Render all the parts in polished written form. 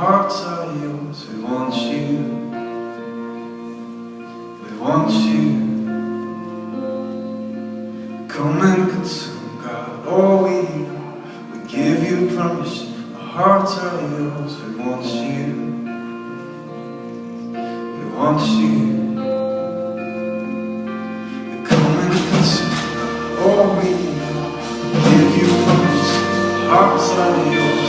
hearts are yours. We want you. We want you. Come and consume, God, all we are. We give you permission. Our hearts are yours. We want you. We want you. Come and consume, God, all we are. We give you permission. Our hearts are yours.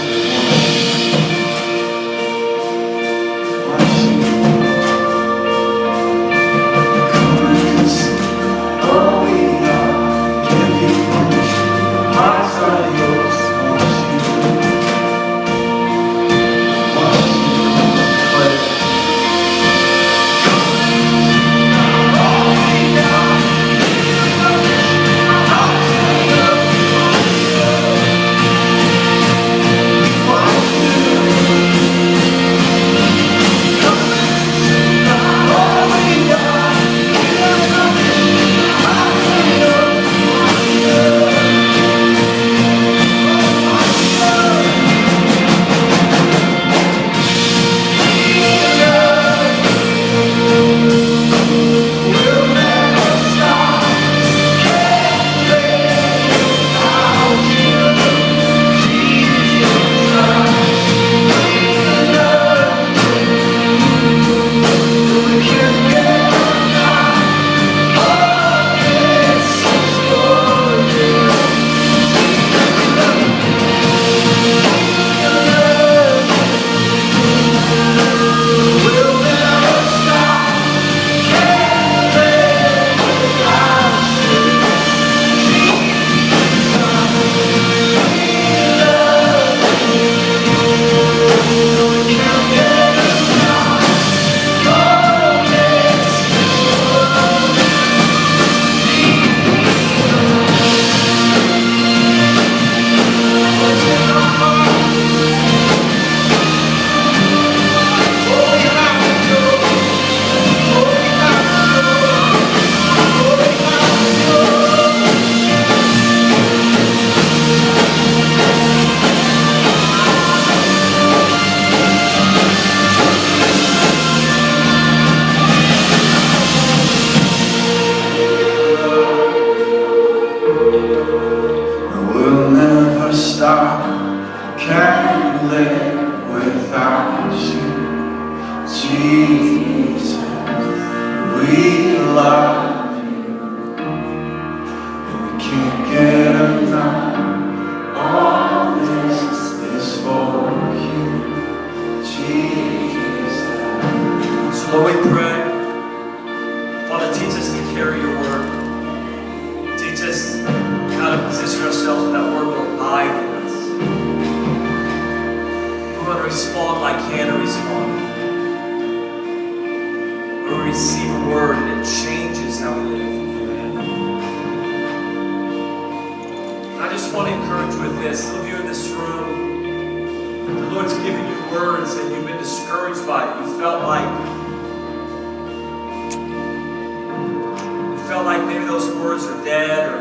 Can't live without you, Jesus. We love you, and we can't get enough. All this is for you, Jesus. So Lord, we pray, Father, teach us to carry your word. Teach us how to position ourselves when that word will abide in us. We want to respond like Hannah responded. When we receive a word and it changes how we live. And I just want to encourage you with this. Some of you in this room, the Lord's given you words and you've been discouraged by it. You felt like maybe those words are dead, or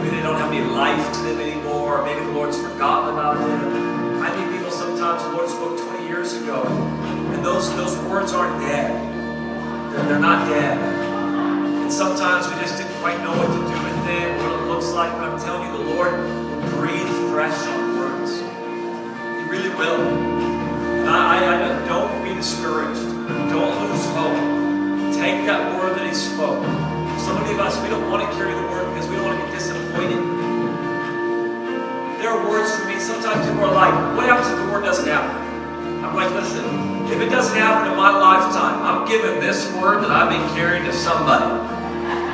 maybe they don't have any life to them anymore, or maybe the Lord's forgotten about them. I meet people sometimes the Lord spoke 20 years ago, and those words aren't dead. They're not dead. And sometimes we just didn't quite know what to do with it, what it looks like, but I'm telling you, the Lord will breathe fresh on words. He really will. And I don't be discouraged. Don't lose hope. Take that word that He spoke. So many of us, we don't want to carry the word because we don't want to be disappointed. There are words for me. Sometimes people are like, what happens if the word doesn't happen? I'm like, listen, if it doesn't happen in my lifetime, I'm giving this word that I've been carrying to somebody.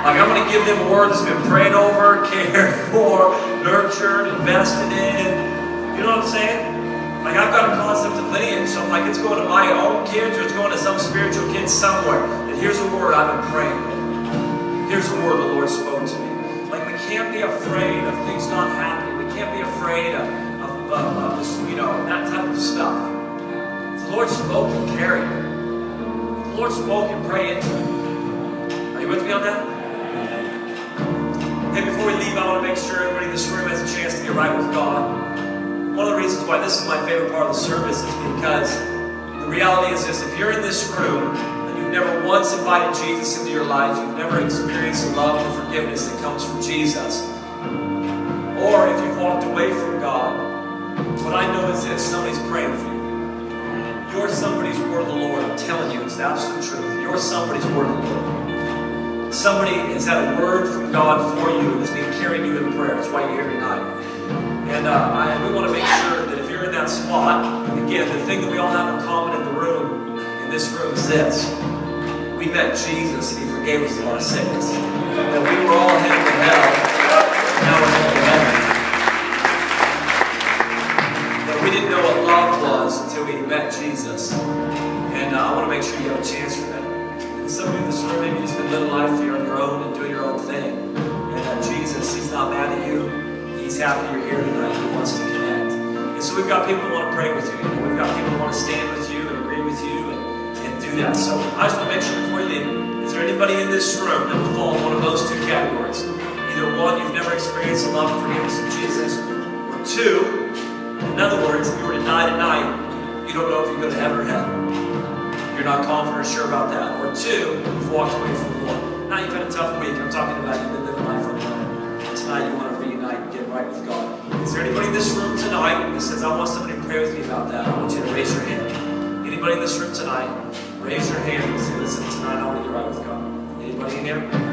Like, I'm going to give them a word that's been prayed over, cared for, nurtured, invested in. You know what I'm saying? Like, I've got a concept of lineage. So I'm like, it's going to my own kids or it's going to some spiritual kids somewhere. And here's a word I've been praying with. Here's the word the Lord spoke to me. Like, we can't be afraid of things not happening. We can't be afraid of that type of stuff. The Lord spoke and carried it. The Lord spoke and prayed into it. Are you with me on that? Hey, before we leave, I want to make sure everybody in this room has a chance to get right with God. One of the reasons why this is my favorite part of the service is because reality is this: if you're in this room and you've never once invited Jesus into your life, you've never experienced the love and forgiveness that comes from Jesus, or if you've walked away from God, what I know is this: somebody's praying for you. You're somebody's word of the Lord. I'm telling you, it's the absolute truth. You're somebody's word of the Lord. Somebody has had a word from God for you and has been carrying you in prayer. That's why you're here tonight. And we want to make sure that if you're in that spot, again, the thing that we all have in common in this room is this: we met Jesus and He forgave us of our sins. That we were all headed to hell, and now we're headed to heaven. But we didn't know what love was until we met Jesus. And I want to make sure you have a chance for that. And some of you in this room, maybe you've just been living life here on your own and doing your own thing. And Jesus, He's not mad at you. He's happy you're here tonight. He wants to connect. And so we've got people who want to pray with you. We've got people who want to stand with you and agree with you and do that. So I just want to make sure before you leave, is there anybody in this room that would fall in one of those two categories? Either one, you've never experienced the love and forgiveness of Jesus, or two, in other words, if you were to die tonight, you don't know if you go to heaven or hell. You're not confident or sure about that. Or two, you've walked away from the Lord. Now you've had a tough week. I'm talking about you've been living life on your own. And tonight you want to reunite and get right with God. Is there anybody in this room tonight that says, I want somebody to pray with me about that? I want you to raise your hand. Anybody in this room tonight, raise your hand and say, listen, tonight I want to get right with God. Anybody in here?